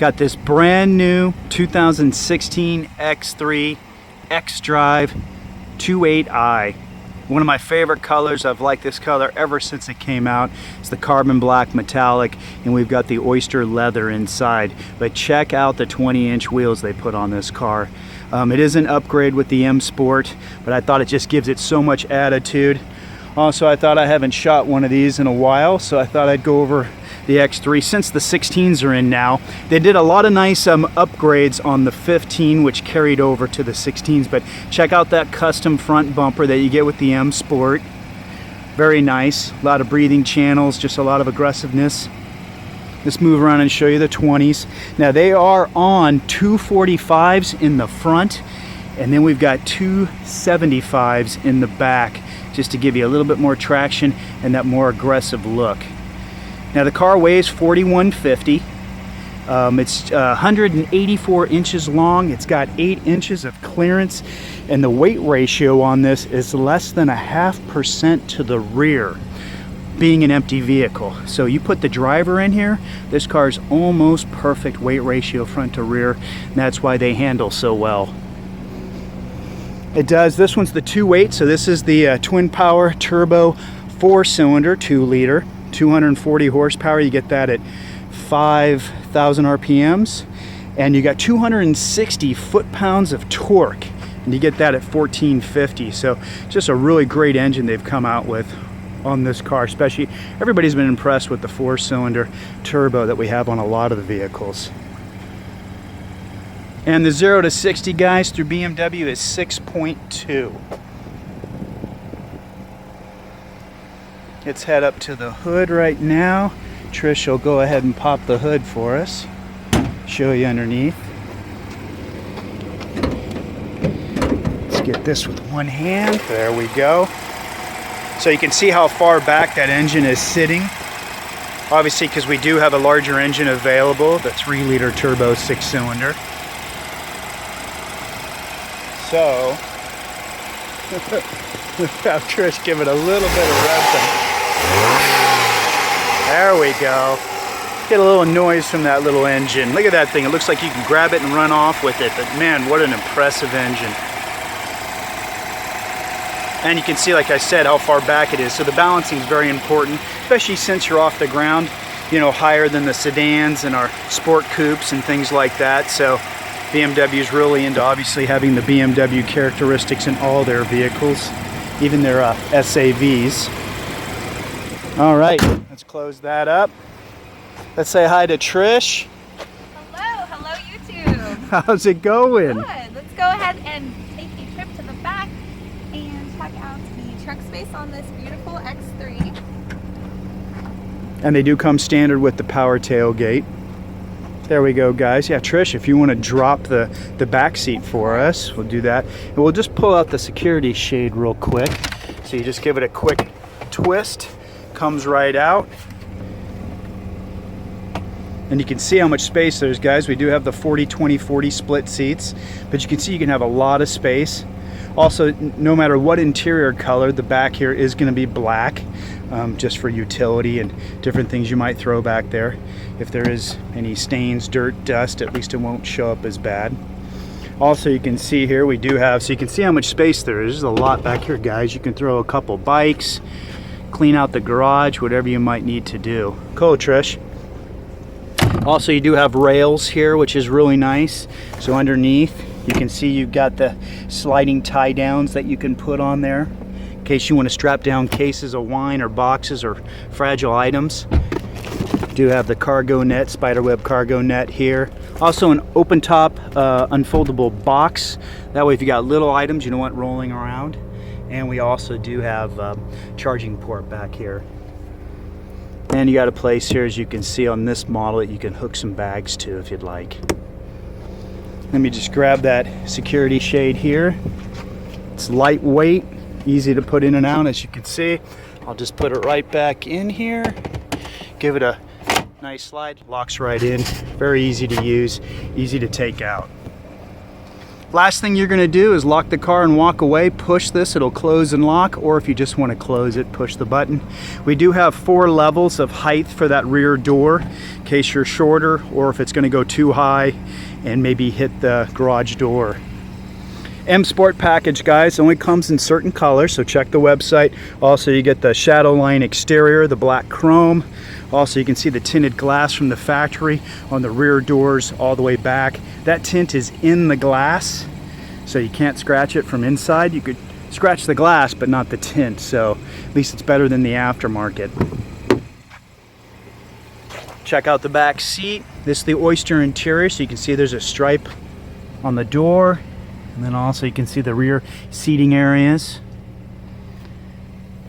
Got this brand new 2016 X3 X-Drive 28i. One of my favorite colors. I've liked this color ever since it came out. It's the carbon black metallic, and we've got the oyster leather inside. But check out the 20-inch wheels they put on this car. It is an upgrade with the M Sport, but I thought it just gives it so much attitude. Also, I thought I haven't shot one of these in a while, so I thought I'd go over the X3 since the 16s are in now. They did a lot of nice upgrades on the 15, which carried over to the 16s, but check out that custom front bumper that you get with the M Sport. Very nice. A lot of breathing channels, just a lot of aggressiveness. Let's move around and show you the 20s. Now they are on 245s in the front, and then we've got 275s in the back, just to give you a little bit more traction and that more aggressive look. Now the car weighs 4150. It's 184 inches long. It's got 8 inches of clearance, and the weight ratio on this is less than 0.5% to the rear, being an empty vehicle. So you put the driver in here, this car's almost perfect weight ratio front to rear, and that's why they handle so well. It does. This one's the 2.8, so this is the twin power turbo 4-cylinder 2-liter, 240 horsepower. You get that at 5,000 RPMs, and you got 260 foot-pounds of torque, and you get that at 1450. So just a really great engine they've come out with on this car. Especially, everybody's been impressed with the 4-cylinder turbo that we have on a lot of the vehicles. And the 0 to 60, guys, through BMW is 6.2. Let's head up to the hood right now. Trish will go ahead and pop the hood for us. Show you underneath. Let's get this with one hand. There we go. So you can see how far back that engine is sitting. Obviously, because we do have a larger engine available, the 3-liter turbo 6-cylinder. So, let's have Trish give it a little bit of revving. There we go. Get a little noise from that little engine. Look at that thing. It looks like you can grab it and run off with it, but man, what an impressive engine. And you can see, like I said, how far back it is. So the balancing is very important, especially since you're off the ground, you know, higher than the sedans and our sport coupes and things like that. So BMW is really into obviously having the BMW characteristics in all their vehicles, even their SAVs. All right, let's close that up. Let's say hi to Trish. Hello YouTube. How's it going? Good. Let's go ahead and take a trip to the back and check out the trunk space on this beautiful X3. And they do come standard with the power tailgate. There we go, guys. Yeah, Trish, if you want to drop the back seat for us, we'll do that. And we'll just pull out the security shade real quick. So you just give it a quick twist, comes right out. And you can see how much space there's, guys. We do have the 40-20-40 split seats, but you can see you can have a lot of space. Also, no matter what interior color, the back here is going to be black, just for utility and different things you might throw back there. If there is any stains, dirt, dust, at least it won't show up as bad. Also, you can see here we do have, so you can see how much space there is. There's a lot back here, guys. You can throw a couple bikes, clean out the garage, whatever you might need to do. Cool, Trish. Also, you do have rails here, which is really nice. So underneath, you can see you've got the sliding tie downs that you can put on there in case you want to strap down cases of wine or boxes or fragile items. You do have the cargo net, spiderweb cargo net here. Also an open top unfoldable box. That way if you got little items you don't want rolling around. And we also do have charging port back here. And you got a place here, as you can see on this model, that you can hook some bags to if you'd like. Let me just grab that security shade here. It's lightweight, easy to put in and out, as you can see. I'll just put it right back in here. Give it a nice slide, locks right in. Very easy to use, easy to take out. Last thing you're gonna do is lock the car and walk away. Push this, it'll close and lock, or if you just wanna close it, push the button. We do have 4 levels of height for that rear door, in case you're shorter, or if it's gonna go too high and maybe hit the garage door. M Sport package, guys, only comes in certain colors, so check the website. Also, you get the shadow line exterior, the black chrome. Also, you can see the tinted glass from the factory on the rear doors all the way back. That tint is in the glass, so you can't scratch it from inside. You could scratch the glass, but not the tint, so at least it's better than the aftermarket. Check out the back seat. This is the Oyster interior, so you can see there's a stripe on the door. And then also you can see the rear seating areas.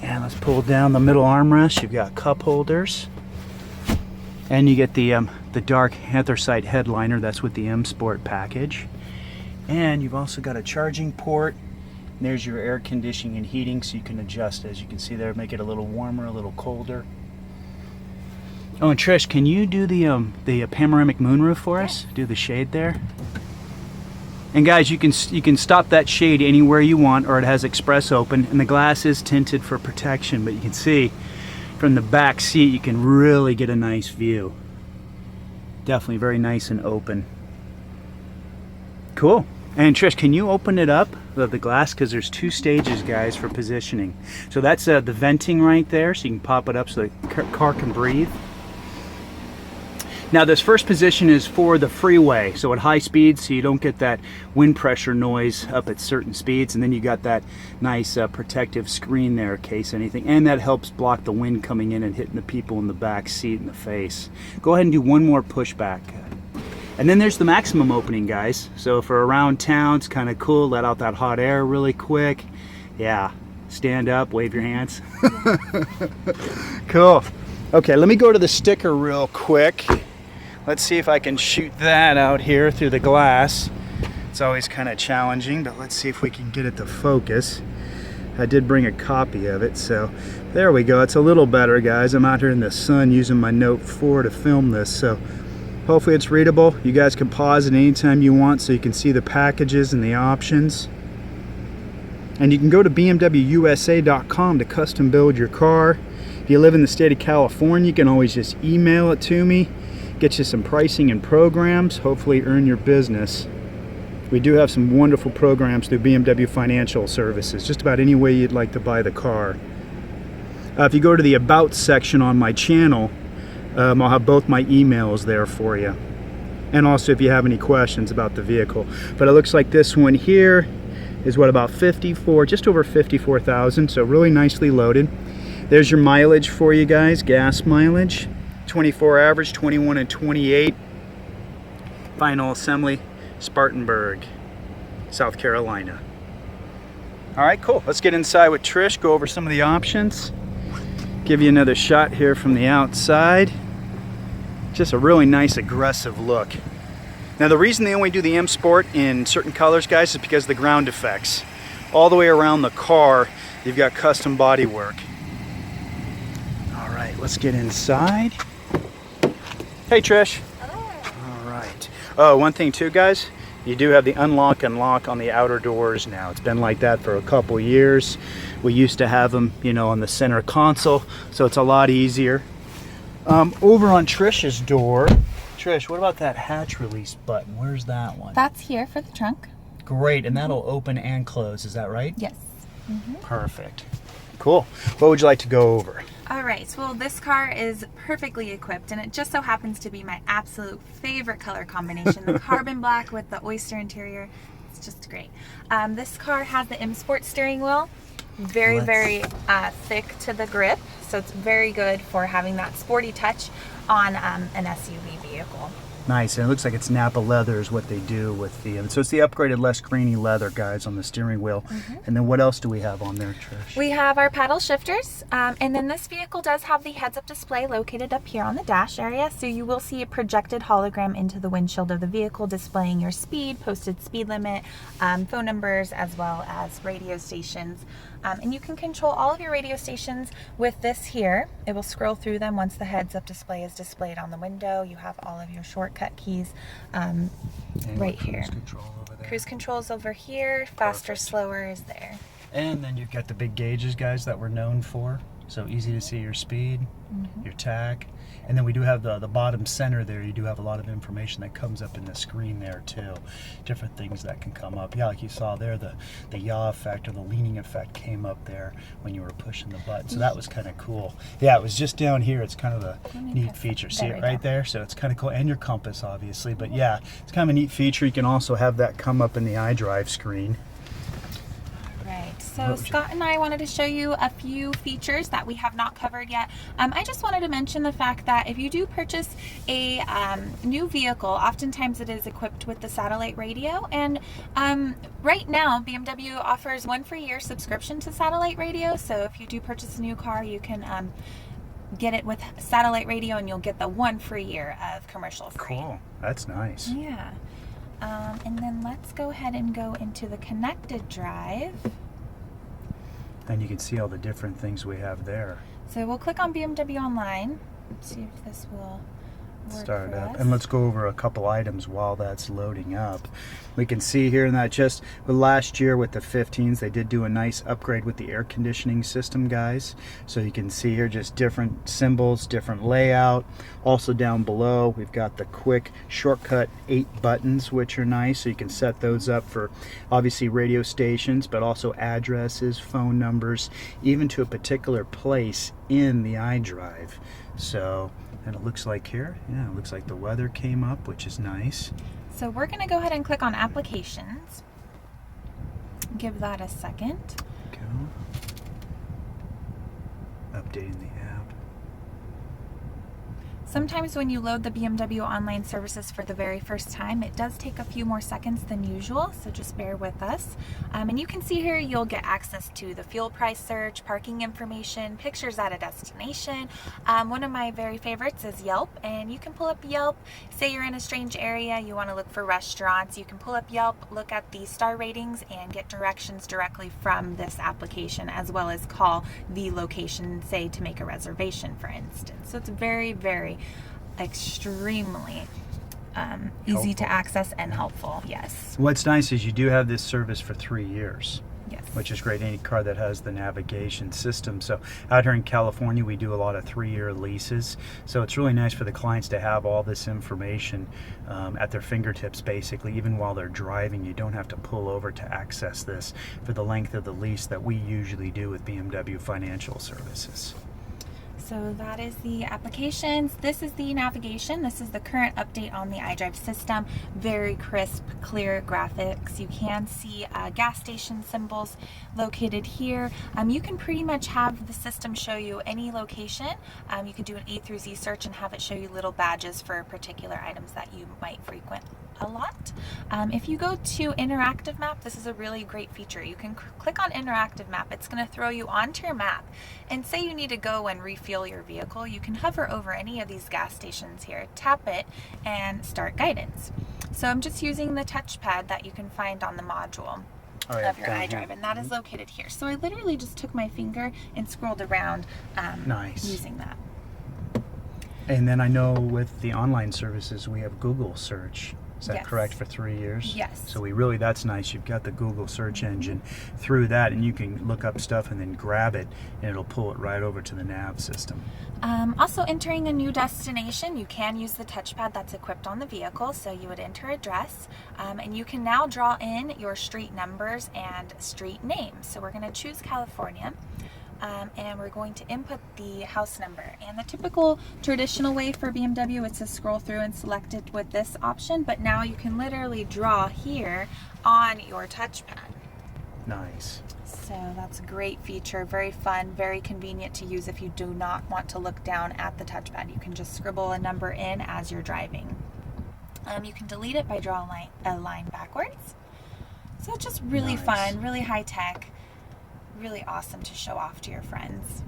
And let's pull down the middle armrest. You've got cup holders. And you get the dark anthracite headliner. That's with the M Sport package. And you've also got a charging port. And there's your air conditioning and heating, so you can adjust, as you can see there, make it a little warmer, a little colder. Oh, and Trish, can you do the panoramic moonroof for us? Do the shade there. And guys, you can stop that shade anywhere you want, or it has express open, and the glass is tinted for protection, but you can see from the back seat you can really get a nice view. Definitely very nice and open. Cool. And Trish, can you open it up, the glass, because there's 2 stages, guys, for positioning. So that's the venting right there, so you can pop it up so the car can breathe. Now this first position is for the freeway, so at high speeds, so you don't get that wind pressure noise up at certain speeds, and then you got that nice protective screen there in case anything, and that helps block the wind coming in and hitting the people in the back seat in the face. Go ahead and do one more pushback. And then there's the maximum opening, guys. So for around town, it's kind of cool, let out that hot air really quick. Yeah, stand up, wave your hands. Cool. Okay, let me go to the sticker real quick. Let's see if I can shoot that out here through the glass. It's always kind of challenging, but let's see if we can get it to focus. I did bring a copy of it, so there we go. It's a little better, guys. I'm out here in the sun using my Note 4 to film this, so hopefully it's readable. You guys can pause it anytime you want so you can see the packages and the options. And you can go to BMWUSA.com to custom build your car. If you live in the state of California, you can always just email it to me. Get you some pricing and programs, hopefully earn your business. We do have some wonderful programs through BMW Financial Services, just about any way you'd like to buy the car. If you go to the About section on my channel, I'll have both my emails there for you. And also if you have any questions about the vehicle. But it looks like this one here is what, about 54, just over 54,000, so really nicely loaded. There's your mileage for you guys, gas mileage. 24 average, 21 and 28. Final assembly, Spartanburg, South Carolina. All right, cool. Let's get inside with Trish, go over some of the options. Give you another shot here from the outside. Just a really nice aggressive look. Now the reason they only do the M Sport in certain colors, guys, is because of the ground effects. All the way around the car, you've got custom body work. All right, let's get inside. Hey Trish. Hello. All right. Oh, one thing too, guys, you do have the unlock and lock on the outer doors now. It's been like that for a couple years. We used to have them, you know, on the center console, so it's a lot easier. Over on Trish's door, Trish, what about that hatch release button? Where's that one? That's here for the trunk. Great, and that'll open and close, is that right? Yes. Perfect. Cool. What would you like to go over? All right, well, this car is perfectly equipped, and it just so happens to be my absolute favorite color combination, the carbon black with the Oyster interior. It's just great. This car has the M Sport steering wheel, very thick to the grip, so it's very good for having that sporty touch on an SUV vehicle. Nice, and it looks like it's Napa leather is what they do with the, so it's the upgraded less grainy leather, guys, on the steering wheel. And then what else do we have on there, Trish? We have our paddle shifters, and then this vehicle does have the heads-up display located up here on the dash area, so you will see a projected hologram into the windshield of the vehicle displaying your speed, posted speed limit, phone numbers, as well as radio stations. And you can control all of your radio stations with this here. It will scroll through them once the heads-up display is displayed on the window. You have all of your shortcut keys right here. Cruise control over there. Cruise controls over here. Faster, Perfect. slower is there. And then you've got the big gauges, guys, that we're known for. So easy to see your speed, your tach. And then we do have the bottom center there. You do have a lot of information that comes up in the screen there too. Different things that can come up. Yeah, like you saw there, the yaw effect or the leaning effect came up there when you were pushing the button. So that was kind of cool. Yeah, it was just down here. It's kind of a neat feature. See it right there? So it's kind of cool. And your compass, obviously. But yeah, it's kind of a neat feature. You can also have that come up in the iDrive screen. So Scott and I wanted to show you a few features that we have not covered yet. I just wanted to mention the fact that if you do purchase a new vehicle, oftentimes it is equipped with the satellite radio. And right now, BMW offers 1 free year subscription to satellite radio. So if you do purchase a new car, you can get it with satellite radio and you'll get the 1 free year of commercial free. Cool. That's nice. Yeah. And then let's go ahead and go into the connected drive. And you can see all the different things we have there. So we'll click on BMW Online, see if this will work Start for up. us. And let's go over a couple items while that's loading up. We can see here that just with last year with the 15s, they did do a nice upgrade with the air conditioning system, guys. So you can see here just different symbols, different layout. Also down below, we've got the quick shortcut 8 buttons, which are nice. So you can set those up for obviously radio stations, but also addresses, phone numbers, even to a particular place in the iDrive. So, and it looks like here, yeah, it looks like the weather came up, which is nice. So we're going to go ahead and click on Applications. Give that a second. Go. Updating the app. Sometimes when you load the BMW online services for the very first time, it does take a few more seconds than usual, so just bear with us. And you can see here you'll get access to the fuel price search, parking information, pictures at a destination. One of my very favorites is Yelp, and you can pull up Yelp. Say you're in a strange area, you want to look for restaurants, you can pull up Yelp, look at the star ratings, and get directions directly from this application, as well as call the location, say to make a reservation, for instance. So it's very, very extremely easy to access and helpful. Yes. What's nice is you do have this service for 3 years. Yes. Which is great. Any car that has the navigation system. So out here in California, we do a lot of 3-year leases. So it's really nice for the clients to have all this information at their fingertips, basically. Even while they're driving, you don't have to pull over to access this for the length of the lease that we usually do with BMW Financial Services. So that is the applications. This is the navigation. This is the current update on the iDrive system. Very crisp, clear graphics. You can see gas station symbols located here. You can pretty much have the system show you any location. You can do an A through Z search and have it show you little badges for particular items that you might frequent a lot. If you go to interactive map, this is a really great feature. You can click on interactive map. It's going to throw you onto your map, and say you need to go and refuel your vehicle, you can hover over any of these gas stations here, tap it, and start guidance. So I'm just using the touchpad that you can find on the module of your iDrive, and that is located here. So I literally just took my finger and scrolled around using that. And then I know with the online services, we have Google search. Is that correct, for 3 years? Yes. So that's nice. You've got the Google search engine through that, and you can look up stuff and then grab it, and it'll pull it right over to the nav system. Also, entering a new destination, you can use the touchpad that's equipped on the vehicle. So you would enter address, and you can now draw in your street numbers and street names. So we're going to choose California. And we're going to input the house number. And the typical traditional way for BMW is to scroll through and select it with this option, but now you can literally draw here on your touchpad. Nice. So that's a great feature, very fun, very convenient to use if you do not want to look down at the touchpad. You can just scribble a number in as you're driving. You can delete it by drawing a line backwards. So it's just really fun, really high tech. Really awesome to show off to your friends.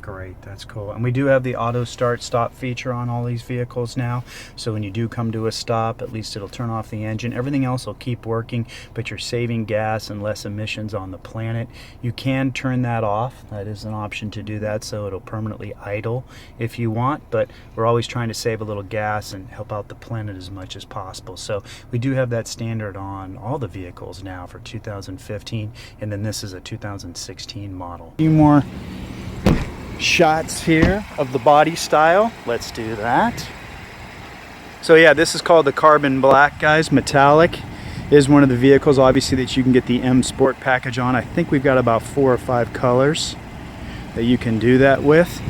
Great, that's cool. And we do have the auto start stop feature on all these vehicles now. So when you do come to a stop, at least it'll turn off the engine. Everything else will keep working, but you're saving gas and less emissions on the planet. You can turn that off. That is an option to do that, so it'll permanently idle if you want, but we're always trying to save a little gas and help out the planet as much as possible. So we do have that standard on all the vehicles now for 2015, and then this is a 2016 model. A few more shots here of the body style. Let's do that. So yeah, this is called the carbon black, guys. Metallic is one of the vehicles obviously that you can get the M Sport package on. I think we've got about 4 or 5 colors that you can do that with.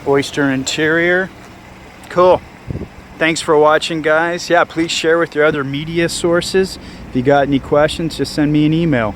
Oyster interior. Cool. Thanks for watching, guys. Yeah, please share with your other media sources. If you got any questions, just send me an email.